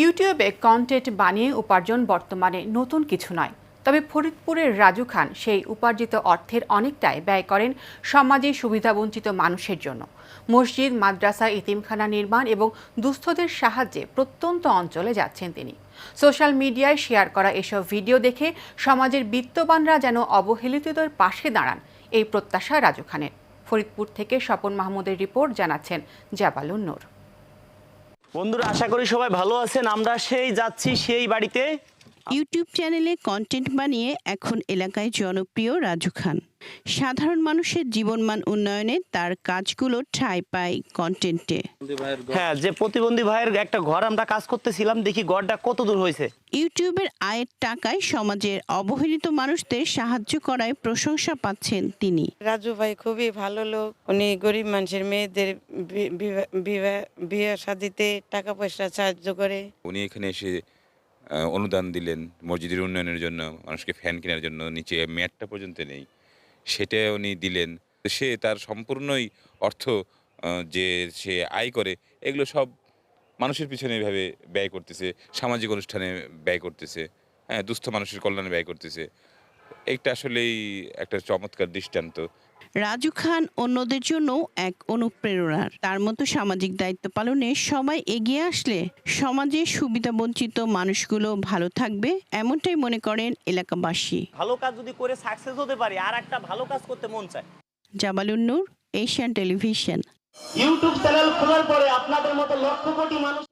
ইউটিউবে কন্টেন্ট বানিয়ে উপার্জন বর্তমানে নতুন কিছু নয়। তবে ফরিদপুরের রাজু খান সেই উপার্জিত অর্থের অনেকটাই ব্যয় করেন সমাজে সুবিধাবঞ্চিত মানুষের জন্য। মসজিদ, মাদ্রাসা, এতিমখানা নির্মাণ এবং দুস্থদের সাহায্যে প্রত্যন্ত অঞ্চলে যাচ্ছেন তিনি। সোশ্যাল মিডিয়ায় শেয়ার করা এসব ভিডিও দেখে সমাজের বিত্তবানরা যেন অবহেলিতদের পাশে দাঁড়ান, এই প্রত্যাশা রাজু খানের। ফরিদপুর থেকে স্বপন মাহমুদের রিপোর্ট, জানাচ্ছেন জাবালুন নূর। বন্ধুরা, আশা করি সবাই ভালো আছেন। আমরা যাচ্ছি সেই বাড়িতে। ইউটিউব চ্যানেলে কন্টেন্ট বানিয়ে এখন এলাকায় জনপ্রিয় রাজু খান। সাধারণ মানুষের জীবনমান উন্নয়নে তার কাজগুলো ঠাঁই পায় কন্টেন্টে। হ্যাঁ, যে প্রতিবন্ধী ভাইয়ের একটা ঘর আমরা কাজ করতেছিলাম, দেখি ঘরটা কত দূর হয়েছে। ইউটিউবের আয়ের টাকায় সমাজের অবহেলিত মানুষদের সাহায্য করায় প্রশংসা পাচ্ছেন তিনি। রাজু ভাই খুবই ভালো লোক। উনি গরিব মানুষের মেয়েদের বিয়ে শাদিতে টাকা পয়সা সাহায্য করে। উনি এখানে এসে অনুদান দিলেন মসজিদের উন্নয়নের জন্য, মানুষকে ফ্যান কেনার জন্য, নিচে ম্যাটটা পর্যন্ত নেই, সেটা উনি দিলেন। সে তার সম্পূর্ণই অর্থ যে সে আয় করে, এগুলো সব মানুষের পিছনে এভাবে ব্যয় করতেছে, সামাজিক অনুষ্ঠানে ব্যয় করতেছে, হ্যাঁ, দুস্থ মানুষের কল্যাণে ব্যয় করতেছে। এটা আসলেই একটা চমৎকার দৃষ্টান্ত। রাজু খান অন্যদের জন্য এক অনুপ্রেরণার। তার মতো সামাজিক দায়িত্ব পালনে সবাই এগিয়ে আসলে সমাজে সুবিধাবঞ্চিত মানুষগুলো ভালো থাকবে, এমনটাই মনে করেন এলাকাবাসী। ভালো কাজ যদি করে সাকসেস হতে পারি, আর একটা ভালো কাজ করতে মন চায়। জাবালুন নূর, এশিয়ান টেলিভিশন। ইউটিউব চ্যানেল খোলার পরে আপনাদের মতো লক্ষ কোটি মানুষ